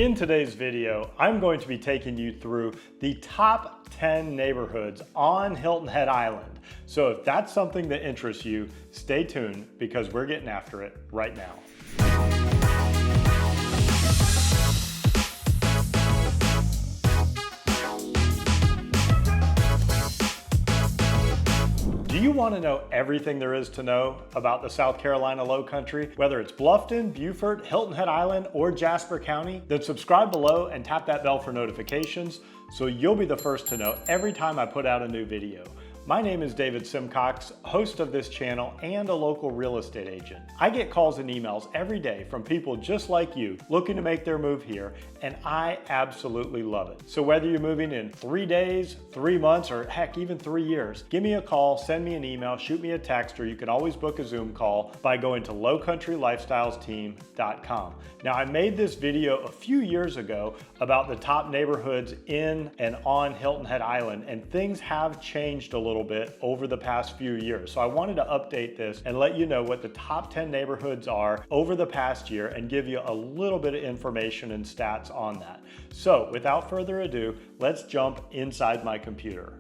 In today's video, I'm going to be taking you through the top 10 neighborhoods on Hilton Head Island. So if that's something that interests you, stay tuned because we're getting after it right now. Do you want to know everything there is to know about the South Carolina Lowcountry? Whether it's Bluffton, Beaufort, Hilton Head Island, or Jasper County? Then subscribe below and tap that bell for notifications so you'll be the first to know every time I put out a new video. My name is David Simcox, host of this channel and a local real estate agent. I get calls and emails every day from people just like you looking to make their move here, and I absolutely love it. So whether you're moving in 3 days, 3 months, or heck, even 3 years, give me a call, send me an email, shoot me a text, or you can always book a Zoom call by going to lowcountrylifestylesteam.com. Now, I made this video a few years ago about the top neighborhoods in and on Hilton Head Island, and things have changed a little bit over the past few years. So I wanted to update this and let you know what the top 10 neighborhoods are over the past year and give you a little bit of information and stats on that. So without further ado, let's jump inside my computer.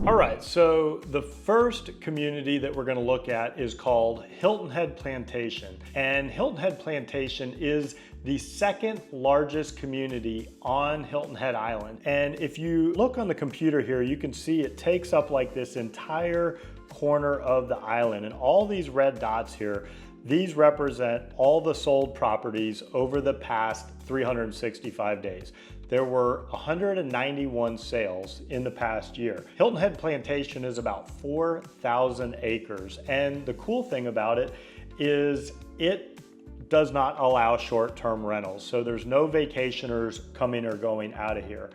All right, so the first community that we're going to look at is called Hilton Head Plantation. And Hilton Head Plantation is the second largest community on Hilton Head Island. And if you look on the computer here, you can see it takes up like this entire corner of the island. And all these red dots here, these represent all the sold properties over the past 365 days. There were 191 sales in the past year. Hilton Head Plantation is about 4,000 acres. And the cool thing about it is it does not allow short-term rentals. So there's no vacationers coming or going out of here.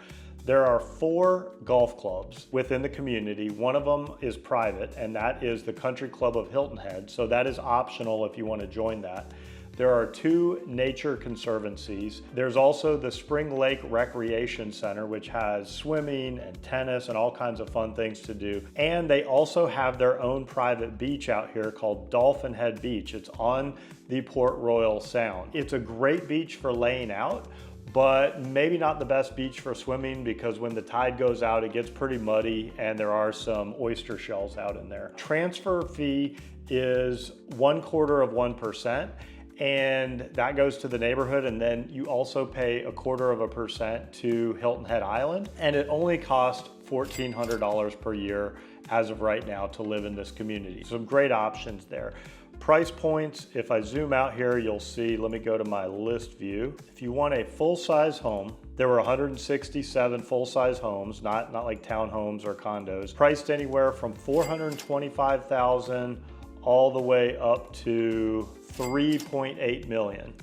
There are 4 golf clubs within the community. One of them is private, and that is the Country Club of Hilton Head. So that is optional if you want to join that. There are 2 nature conservancies. There's also the Spring Lake Recreation Center, which has swimming and tennis and all kinds of fun things to do. And they also have their own private beach out here called Dolphin Head Beach. It's on the Port Royal Sound. It's a great beach for laying out, but maybe not the best beach for swimming because when the tide goes out, it gets pretty muddy and there are some oyster shells out in there. Transfer fee is 1/4% and that goes to the neighborhood, and then you also pay 1/4% to Hilton Head Island, and it only costs $1,400 per year as of right now to live in this community. Some great options there. Price points, if I zoom out here, you'll see, let me go to my list view. If you want a full-size home, there were 167 full-size homes, not like townhomes or condos, priced anywhere from $425,000 all the way up to $3.8 million.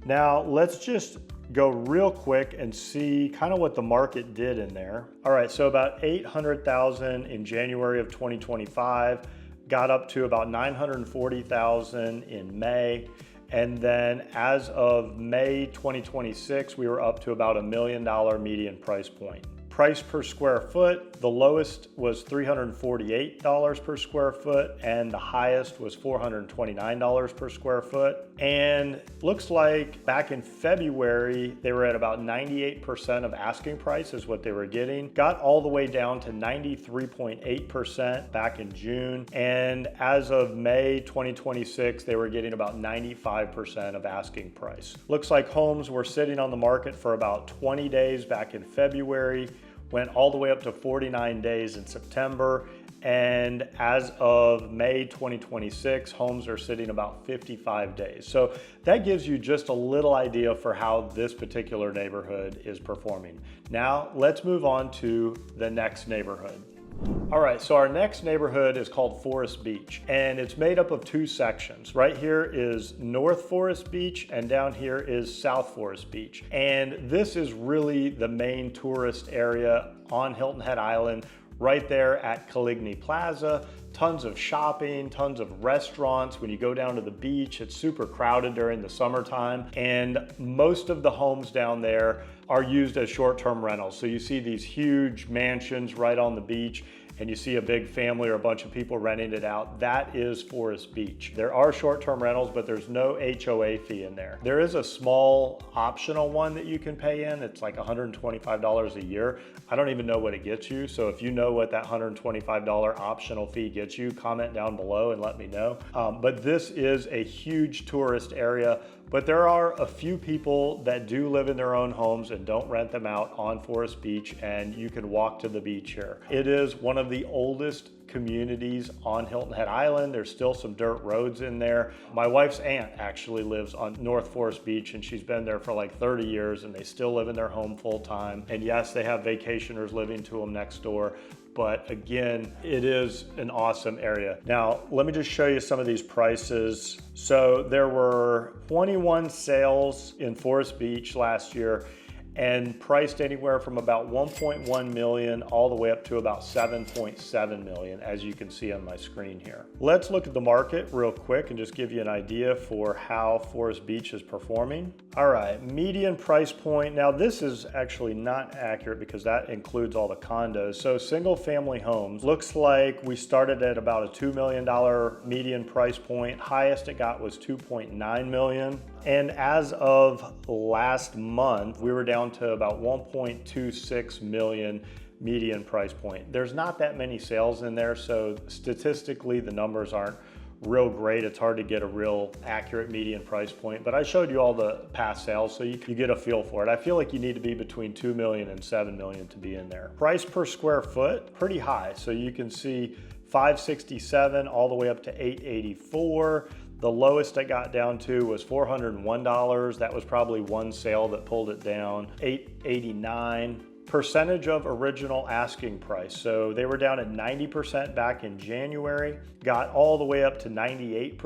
Now let's just go real quick and see kind of what the market did in there. All right, so about 800,000 in January of 2025, got up to about 940,000 in May. And then as of May 2026, we were up to about $1 million median price point. Price per square foot, the lowest was $348 per square foot and the highest was $429 per square foot. And looks like back in February, they were at about 98% of asking price is what they were getting. Got all the way down to 93.8% back in June. And as of May 2026, they were getting about 95% of asking price. Looks like homes were sitting on the market for about 20 days back in February, went all the way up to 49 days in September, and as of May 2026, homes are sitting about 55 days. So that gives you just a little idea for how this particular neighborhood is performing. Now let's move on to the next neighborhood. All right, so our next neighborhood is called Forest Beach, and it's made up of 2 sections. Right here is North Forest Beach, and down here is South Forest Beach. And this is really the main tourist area on Hilton Head Island, right there at Caligny Plaza. Tons of shopping, tons of restaurants. When you go down to the beach, it's super crowded during the summertime, and most of the homes down there are used as short-term rentals. So you see these huge mansions right on the beach, and you see a big family or a bunch of people renting it out, that is Forest Beach. There are short-term rentals, but there's no HOA fee in there. There is a small optional one that you can pay in. It's like $125 a year. I don't even know what it gets you. So if you know what that $125 optional fee gets you, comment down below and let me know. But this is a huge tourist area, but there are a few people that do live in their own homes and don't rent them out on Forest Beach, and you can walk to the beach here. It is one of the oldest communities on Hilton Head Island. There's still some dirt roads in there. My wife's aunt actually lives on North Forest Beach, and she's been there for like 30 years, and they still live in their home full time. And yes, they have vacationers living to them next door. But again, it is an awesome area. Now, let me just show you some of these prices. So there were 21 sales in Forest Beach last year, and priced anywhere from about 1.1 million all the way up to about 7.7 million, as you can see on my screen here. Let's look at the market real quick and just give you an idea for how Forest Beach is performing. All right, median price point. Now this is actually not accurate because that includes all the condos. So single family homes, looks like we started at about a $2 million median price point. Highest it got was 2.9 million. And as of last month, we were down to about 1.26 million median price point. There's not that many sales in there, so statistically the numbers aren't real great. It's hard to get a real accurate median price point, but I showed you all the past sales so you get a feel for it. I feel like you need to be between 2 million and 7 million to be in there. Price per square foot, pretty high. So you can see 567 all the way up to 884. The lowest I got down to was $401. That was probably one sale that pulled it down. $889. Percentage of original asking price. So they were down at 90% back in January, got all the way up to 98.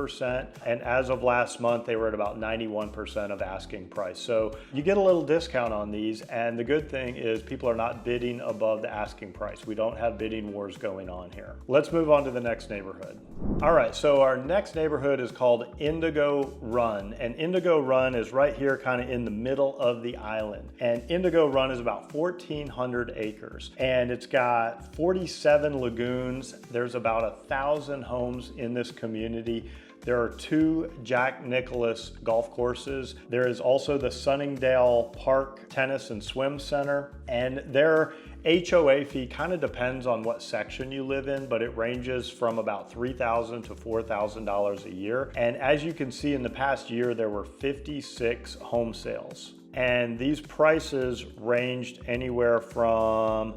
And as of last month, they were at about 91% of asking price. So you get a little discount on these. And the good thing is people are not bidding above the asking price. We don't have bidding wars going on here. Let's move on to the next neighborhood. All right, so our next neighborhood is called Indigo Run. And Indigo Run is right here kind of in the middle of the island. And Indigo Run is about 1,400 acres. And it's got 47 lagoons. There's about 1,000 homes in this community. There are 2 Jack Nicklaus golf courses. There is also the Sunningdale Park Tennis and Swim Center. And their HOA fee kind of depends on what section you live in, but it ranges from about $3,000 to $4,000 a year. And as you can see, in the past year, there were 56 home sales. And these prices ranged anywhere from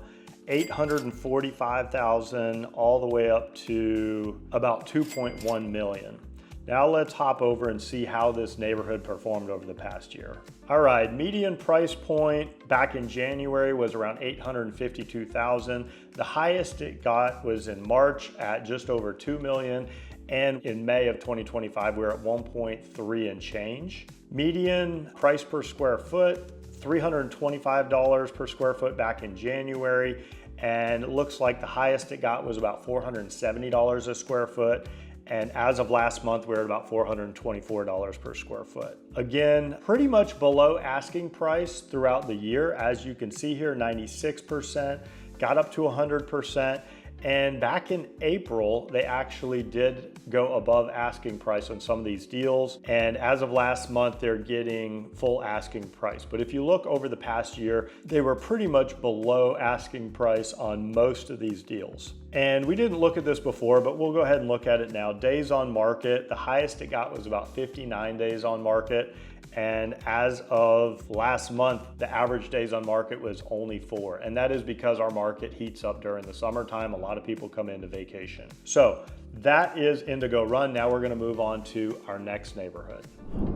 $845,000 all the way up to about 2.1 million. Now let's hop over and see how this neighborhood performed over the past year. All right, median price point back in January was around $852,000. The highest it got was in March at just over 2 million. And in May of 2025, we were at 1.3 and change. Median price per square foot, $325 per square foot back in January. And it looks like the highest it got was about $470 a square foot. And as of last month, we're at about $424 per square foot. Again, pretty much below asking price throughout the year. As you can see here, 96%, got up to 100%. And back in April, they actually did go above asking price on some of these deals. And as of last month, they're getting full asking price. But if you look over the past year, they were pretty much below asking price on most of these deals. And we didn't look at this before, but we'll go ahead and look at it now. Days on market, the highest it got was about 59 days on market. And as of last month, the average days on market was only 4. And that is because our market heats up during the summertime. A lot of people come into vacation. So that is Indigo Run. Now we're gonna move on to our next neighborhood.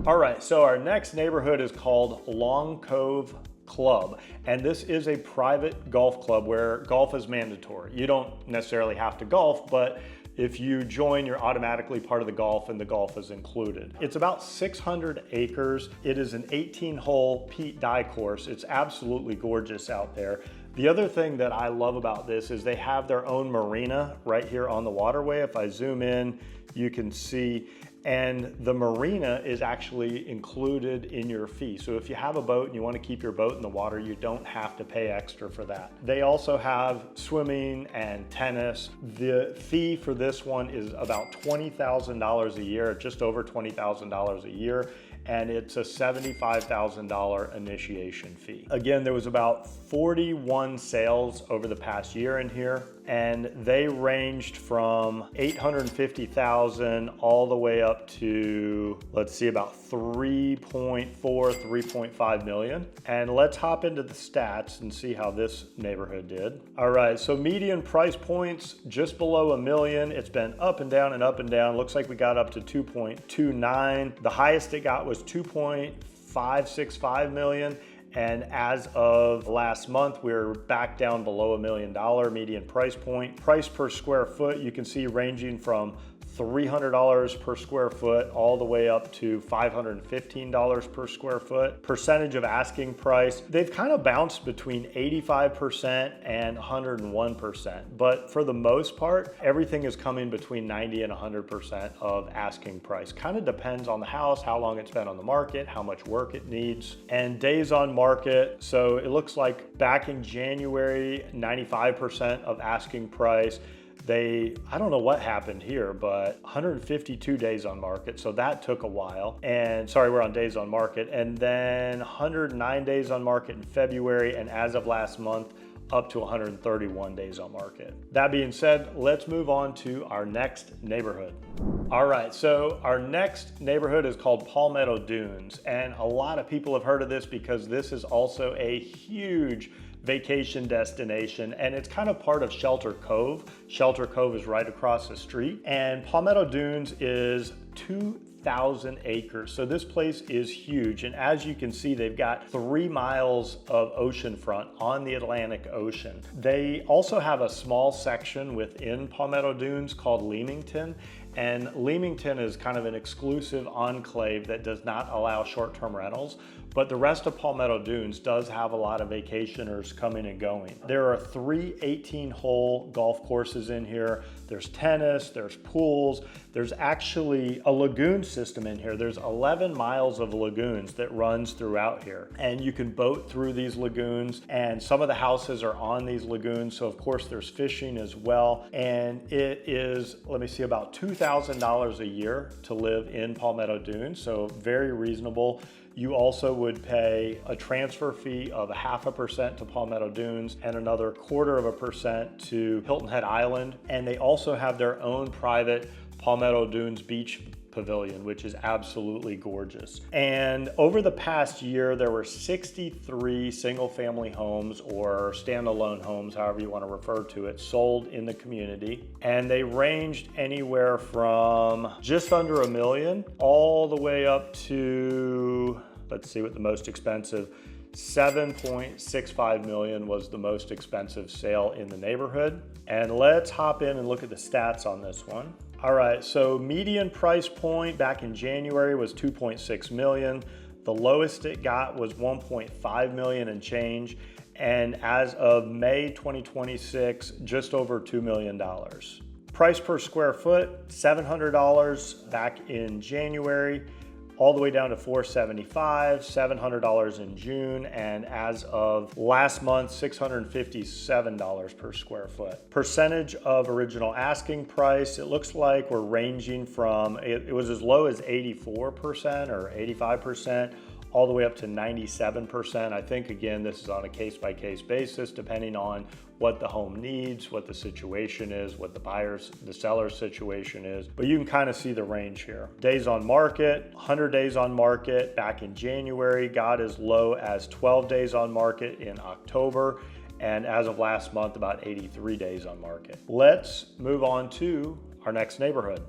All right, so our next neighborhood is called Long Cove Club. And this is a private golf club where golf is mandatory. You don't necessarily have to golf, but if you join, you're automatically part of the golf and the golf is included. It's about 600 acres. It is an 18-hole Pete Dye course. It's absolutely gorgeous out there. The other thing that I love about this is they have their own marina right here on the waterway. If I zoom in, you can see, and the marina is actually included in your fee. So if you have a boat and you want to keep your boat in the water, you don't have to pay extra for that. They also have swimming and tennis. The fee for this one is about $20,000 a year, just over $20,000 a year. And it's a $75,000 initiation fee. Again, there was about 41 sales over the past year in here, and they ranged from 850,000 all the way up to, let's see, about 3.5 million. And let's hop into the stats and see how this neighborhood did. All right, so median price points just below $1 million. It's been up and down and up and down. Looks like we got up to 2.29. The highest it got was 2.565 million. And as of last month, we're back down below $1 million median price point. Price per square foot, you can see ranging from $300 per square foot all the way up to $515 per square foot. Percentage of asking price, they've kind of bounced between 85% and 101%, but for the most part, everything is coming between 90 and 100% of asking price. Kind of depends on the house, how long it's been on the market, how much work it needs, and days on market. So it looks like back in January, 95% of asking price. I don't know what happened here, but 152 days on market, so that took a while. And sorry, we're on days on market. And then 109 days on market in February, and as of last month, up to 131 days on market. That being said, let's move on to our next neighborhood. All right, so our next neighborhood is called Palmetto Dunes, and a lot of people have heard of this because this is also a huge vacation destination, and it's kind of part of Shelter Cove. Shelter Cove is right across the street, and Palmetto Dunes is 2,000 acres. So this place is huge, and as you can see, they've got 3 miles of oceanfront on the Atlantic Ocean. They also have a small section within Palmetto Dunes called Leamington, and Leamington is kind of an exclusive enclave that does not allow short-term rentals, but the rest of Palmetto Dunes does have a lot of vacationers coming and going. There are 3 18-hole golf courses in here. There's tennis, there's pools, there's actually a lagoon system in here. There's 11 miles of lagoons that runs throughout here. And you can boat through these lagoons, and some of the houses are on these lagoons, so of course there's fishing as well. And it is, let me see, about $2,000 a year to live in Palmetto Dunes, so very reasonable. You also would pay a transfer fee of 0.5% to Palmetto Dunes and another 0.25% to Hilton Head Island. And they also have their own private Palmetto Dunes beach pavilion, which is absolutely gorgeous. And over the past year, there were 63 single-family homes or standalone homes, however you want to refer to it, sold in the community. And they ranged anywhere from just under $1 million all the way up to, let's see what the most expensive, $7.65 million was the most expensive sale in the neighborhood. And let's hop in and look at the stats on this one. All right, so median price point back in January was 2.6 million. The lowest it got was 1.5 million and change. And as of May 2026, just over $2 million. Price per square foot, $700 back in January, all the way down to $475, $700 in June, and as of last month, $657 per square foot. Percentage of original asking price, it looks like we're ranging from, it was as low as 84% or 85%, all the way up to 97%. I think, again, this is on a case-by-case basis, depending on what the home needs, what the situation is, what the seller's situation is. But you can kind of see the range here. Days on market, 100 days on market back in January, got as low as 12 days on market in October, and as of last month, about 83 days on market. Let's move on to our next neighborhood.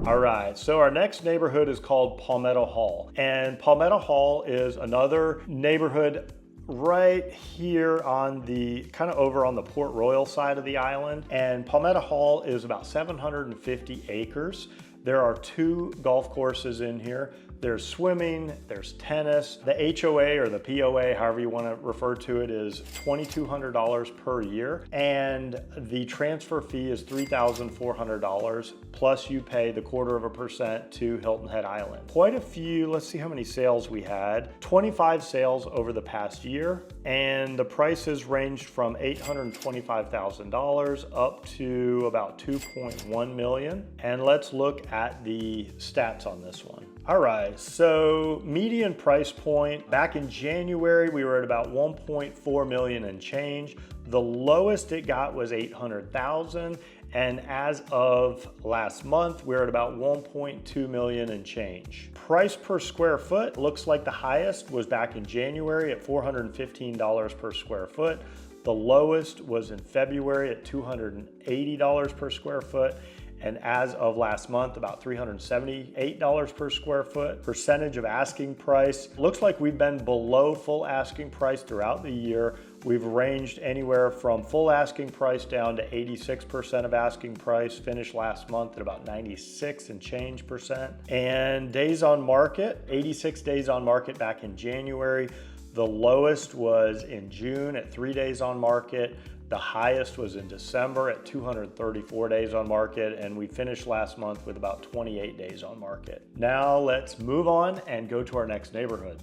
All right, so our next neighborhood is called Palmetto Hall. And Palmetto Hall is another neighborhood right here on the, kind of over on the Port Royal side of the island. And Palmetto Hall is about 750 acres. There are 2 golf courses in here. There's swimming, there's tennis. The HOA or the POA, however you want to refer to it, is $2,200 per year. And the transfer fee is $3,400, plus you pay the 0.25% to Hilton Head Island. Quite a few, let's see how many sales we had. 25 sales over the past year, and the prices ranged from $825,000 up to about $2.1 million. And let's look at the stats on this one. All right, so median price point, back in January, we were at about 1.4 million and change. The lowest it got was 800,000. And as of last month, we're at about 1.2 million and change. Price per square foot looks like the highest was back in January at $415 per square foot. The lowest was in February at $280 per square foot. And as of last month, about $378 per square foot. Percentage of asking price, looks like we've been below full asking price throughout the year. We've ranged anywhere from full asking price down to 86% of asking price, finished last month at about 96 and change percent. And days on market, 86 days on market back in January. The lowest was in June at 3 days on market. The highest was in December at 234 days on market, and we finished last month with about 28 days on market. Now let's move on and go to our next neighborhood.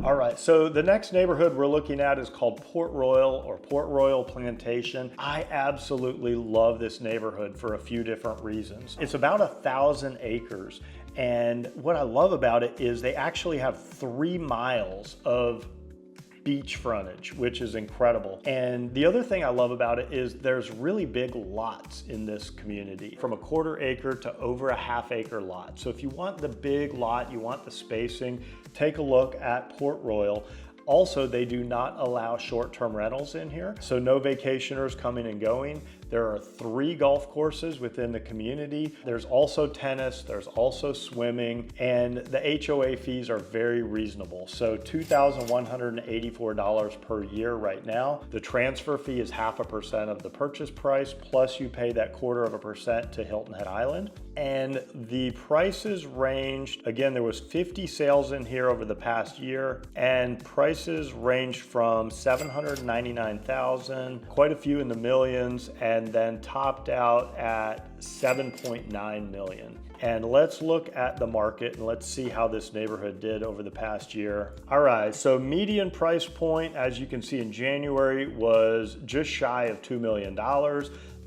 All right, so the next neighborhood we're looking at is called Port Royal or Port Royal Plantation. I absolutely love this neighborhood for a few different reasons. It's about 1,000 acres, and what I love about it is they actually have 3 miles of beach frontage, which is incredible. And the other thing I love about it is there's really big lots in this community, from a 1/4 acre to over a 1/2 acre lot. So if you want the big lot, you want the spacing, take a look at Port Royal. Also, they do not allow short-term rentals in here, so no vacationers coming and going. There are 3 golf courses within the community. There's also tennis, there's also swimming, and the HOA fees are very reasonable. So $2,184 per year right now. The transfer fee is 0.5% of the purchase price, plus you pay that 0.25% to Hilton Head Island. And the prices ranged, again, there was 50 sales in here over the past year, and prices ranged from $799,000, quite a few in the millions, and then topped out at 7.9 million. And let's look at the market and let's see how this neighborhood did over the past year. All right, so median price point, as you can see in January, was just shy of $2 million.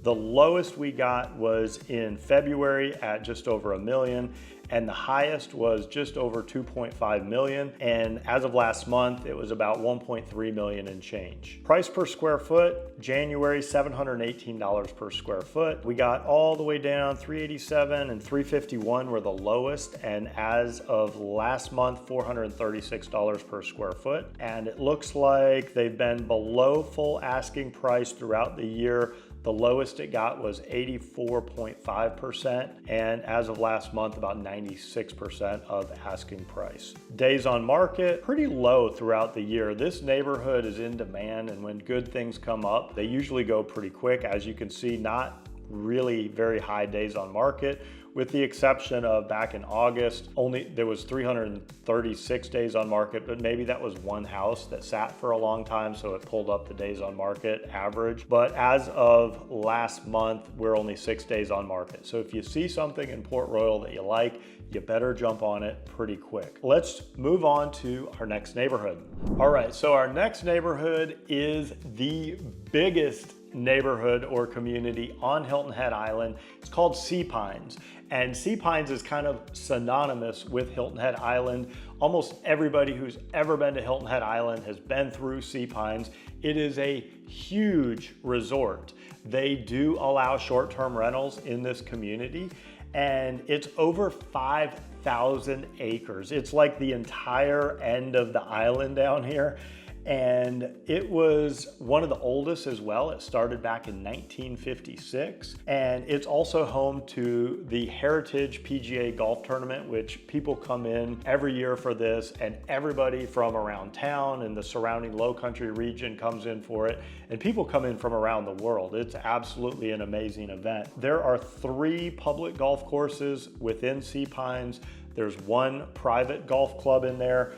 The lowest we got was in February at just over $1 million, and the highest was just over 2.5 million. And as of last month, it was about 1.3 million and change. Price per square foot, January, $718 per square foot. We got all the way down, 387 and 351 were the lowest. And as of last month, $436 per square foot. And it looks like they've been below full asking price throughout the year. The lowest it got was 84.5%, and as of last month, about 96% of asking price. Days on market, pretty low throughout the year. This neighborhood is in demand, and when good things come up, they usually go pretty quick. As you can see, not really very high days on market, with the exception of back in August, there was 336 days on market, but maybe that was one house that sat for a long time, so it pulled up the days on market average. But as of last month, we're only 6 days on market. So if you see something in Port Royal that you like, you better jump on it pretty quick. Let's move on to our next neighborhood. All right, so our next neighborhood is the biggest neighborhood or community on Hilton Head Island. It's called Sea Pines, and Sea Pines is kind of synonymous with Hilton Head Island. Almost everybody who's ever been to Hilton Head Island has been through Sea Pines. It is a huge resort. They do allow short-term rentals in this community, and it's over 5,000 acres. It's like the entire end of the island down here. And it was one of the oldest as well. It started back in 1956. And it's also home to the Heritage PGA Golf Tournament, which people come in every year for this, and everybody from around town and the surrounding low country region comes in for it. And people come in from around the world. It's absolutely an amazing event. There are 3 public golf courses within Sea Pines. There's 1 private golf club in there.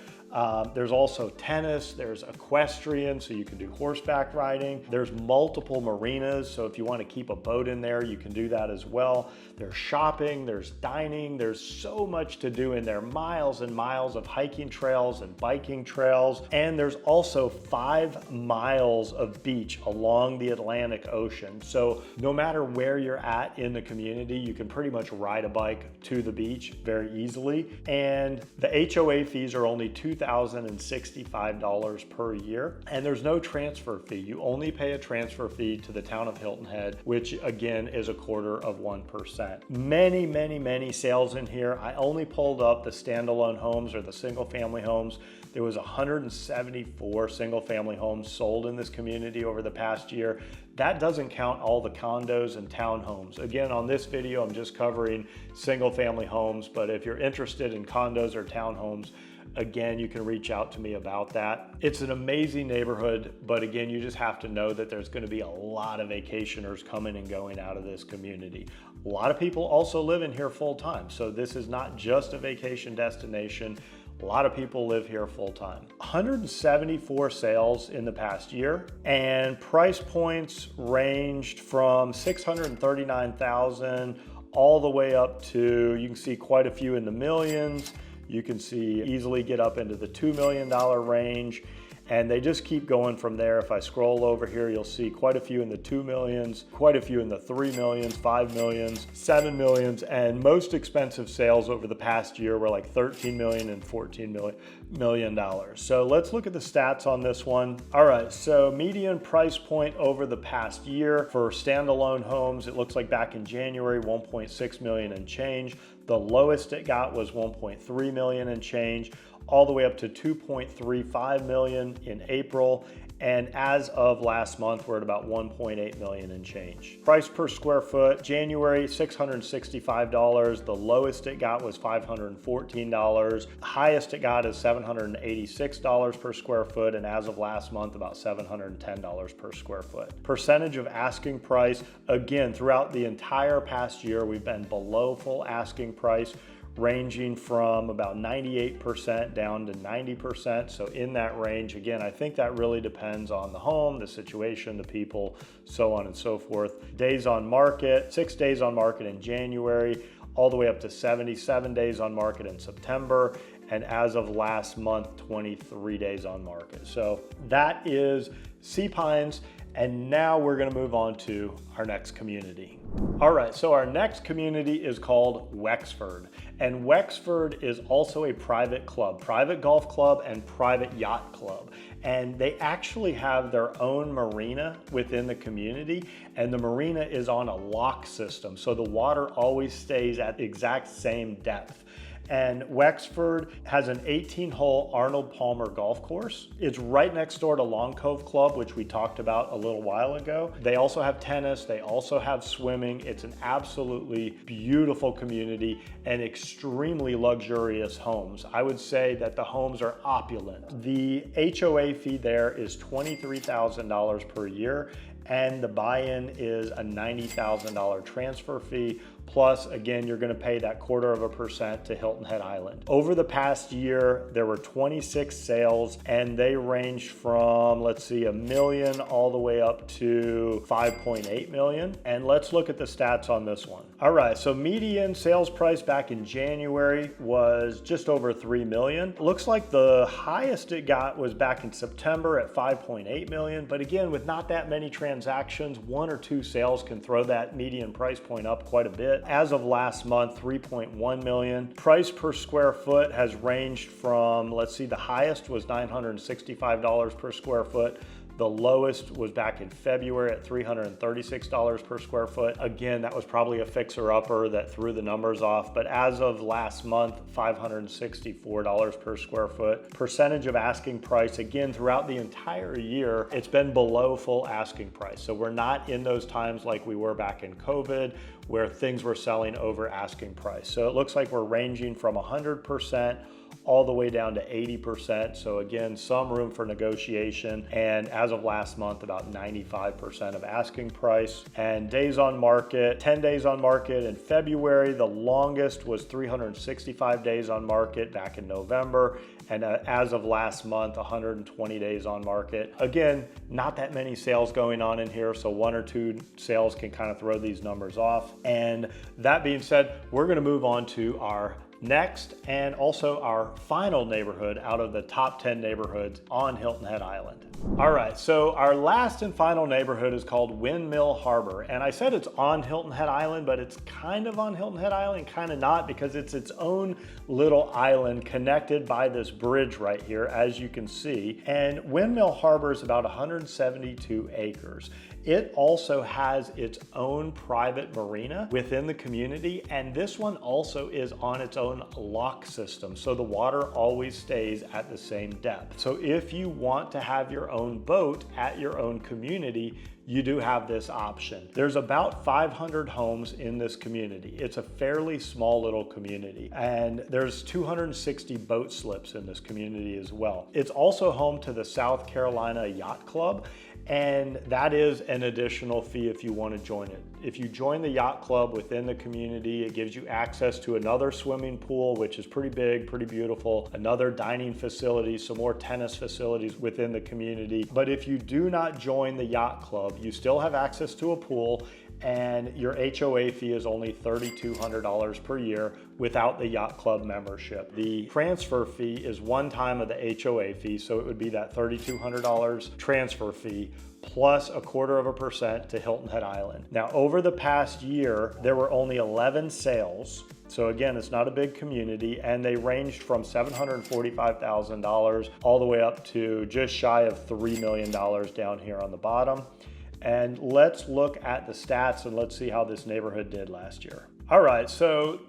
There's also tennis, there's equestrian, so you can do horseback riding. There's multiple marinas, so if you want to keep a boat in there, you can do that as well. There's shopping, there's dining, there's so much to do in there. Miles and miles of hiking trails and biking trails. And there's also 5 miles of beach along the Atlantic Ocean. So no matter where you're at in the community, you can pretty much ride a bike to the beach very easily. And the HOA fees are only $2,065 per year, and there's no transfer fee. You only pay a transfer fee to the town of Hilton Head, which again is 1/4%. Many sales in here. I only pulled up the standalone homes or the single family homes. There was 174 single family homes sold in this community over the past year. That doesn't count all the condos and townhomes. Again, on this video, I'm just covering single family homes, but if you're interested in condos or townhomes, again, you can reach out to me about that. It's an amazing neighborhood, but again, you just have to know that there's going to be a lot of vacationers coming and going out of this community. A lot of people also live in here full time, so this is not just a vacation destination. A lot of people live here full time. 174 sales in the past year, and price points ranged from $639,000 all the way up to, you can see quite a few in the millions. You can see easily get up into the $2 million range, and they just keep going from there. If I scroll over here, you'll see quite a few in the 2 millions, quite a few in the 3 millions, 5 millions, 7 millions, and most expensive sales over the past year were like 13 million and 14 million dollars. So let's look at the stats on this one. All right, so median price point over the past year for standalone homes, it looks like back in January, 1.6 million and change. The lowest it got was 1.3 million and change, all the way up to 2.35 million in April. And as of last month, we're at about 1.8 million and change. Price per square foot, January, $665. The lowest it got was $514. Highest it got is $786 per square foot. And as of last month, about $710 per square foot. Percentage of asking price, again, throughout the entire past year, we've been below full asking price, ranging from about 98% down to 90%. So in that range, again, I think that really depends on the home, the situation, the people, so on and so forth. Days on market, 6 days on market in January, all the way up to 77 days on market in September. And as of last month, 23 days on market. So that is Sea Pines. And now we're going to move on to our next community. All right, so our next community is called Wexford. And Wexford is also a private club, private golf club and private yacht club. And they actually have their own marina within the community. And the marina is on a lock system, so the water always stays at the exact same depth. And Wexford has an 18-hole Arnold Palmer golf course. It's right next door to Long Cove Club, which we talked about a little while ago. They also have tennis, they also have swimming. It's an absolutely beautiful community and extremely luxurious homes. I would say that the homes are opulent. The HOA fee there is $23,000 per year, and the buy-in is a $90,000 transfer fee. Plus, again, you're going to pay that 1/4% to Hilton Head Island. Over the past year, there were 26 sales, and they ranged from, let's see, $1 million all the way up to 5.8 million. And let's look at the stats on this one. All right, so median sales price back in January was just over 3 million. Looks like the highest it got was back in September at 5.8 million. But again, with not that many transactions, 1 or 2 sales can throw that median price point up quite a bit. As of last month, 3.1 million. Price per square foot has ranged from, let's see, the highest was $965 per square foot. The lowest was back in February at $336 per square foot. Again, that was probably a fixer-upper that threw the numbers off, but as of last month, $564 per square foot. Percentage of asking price, again, throughout the entire year, it's been below full asking price. So we're not in those times like we were back in COVID, where things were selling over asking price. So it looks like we're ranging from 100% all the way down to 80%. So again, some room for negotiation. And as of last month, about 95% of asking price. And days on market, 10 days on market in February. The longest was 365 days on market back in November. And as of last month, 120 days on market. Again, not that many sales going on in here, so 1 or 2 sales can kind of throw these numbers off. And that being said, we're gonna move on to our next and also our final neighborhood out of the top 10 neighborhoods on Hilton Head Island. All right, so our last and final neighborhood is called Windmill Harbour. And I said it's on Hilton Head Island, but it's kind of on Hilton Head Island, kind of not, because it's its own little island connected by this bridge right here, as you can see. And Windmill Harbour is about 172 acres. It also has its own private marina within the community, and this one also is on its own lock system, so the water always stays at the same depth. So if you want to have your own boat at your own community, you do have this option. There's about 500 homes in this community. It's a fairly small little community, and there's 260 boat slips in this community as well. It's also home to the South Carolina Yacht Club, and that is an additional fee if you want to join it. If you join the yacht club within the community, it gives you access to another swimming pool, which is pretty big, pretty beautiful, another dining facility, some more tennis facilities within the community. But if you do not join the yacht club, you still have access to a pool, and your HOA fee is only $3,200 per year without the yacht club membership. The transfer fee is one time of the HOA fee, so it would be that $3,200 transfer fee plus 0.25% to Hilton Head Island. Now, over the past year, there were only 11 sales. So again, it's not a big community, and they ranged from $745,000 all the way up to just shy of $3 million down here on the bottom. And let's look at the stats and let's see how this neighborhood did last year. All right, so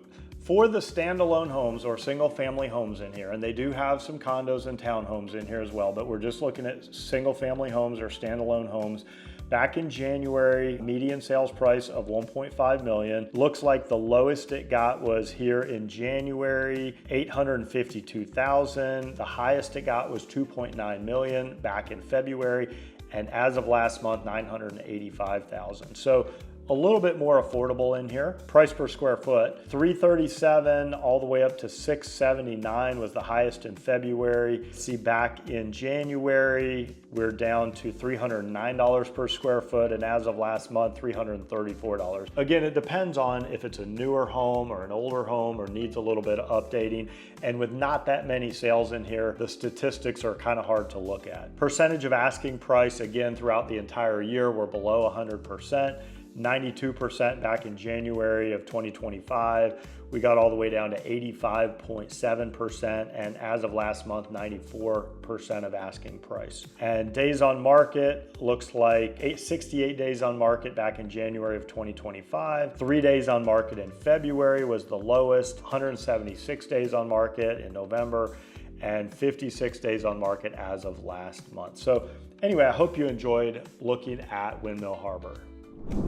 for the standalone homes or single family homes in here, and they do have some condos and townhomes in here as well, but we're just looking at single family homes or standalone homes. Back in January, median sales price of 1.5 million. Looks like the lowest it got was here in January, 852,000. The highest it got was 2.9 million back in February. And as of last month, 985,000. So a little bit more affordable in here. Price per square foot, $337 all the way up to $679 was the highest in February. See, back in January, we're down to $309 per square foot, and as of last month, $334. Again, it depends on if it's a newer home or an older home or needs a little bit of updating. And with not that many sales in here, the statistics are kind of hard to look at. Percentage of asking price, again, throughout the entire year, we're below 100%. 92% back in January of 2025. We got all the way down to 85.7%, and as of last month, 94% of asking price. And days on market looks like 68 days on market back in January of 2025. 3 days on market in February was the lowest, 176 days on market in November, and 56 days on market as of last month. So anyway, I hope you enjoyed looking at Windmill Harbour.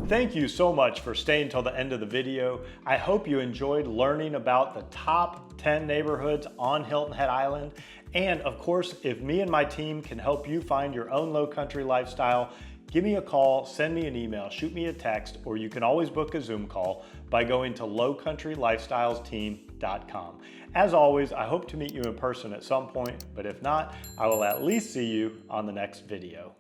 Thank you so much for staying till the end of the video. I hope you enjoyed learning about the top 10 neighborhoods on Hilton Head Island. And of course, if me and my team can help you find your own low country lifestyle, give me a call, send me an email, shoot me a text, or you can always book a Zoom call by going to lowcountrylifestylesteam.com. As always, I hope to meet you in person at some point, but if not, I will at least see you on the next video.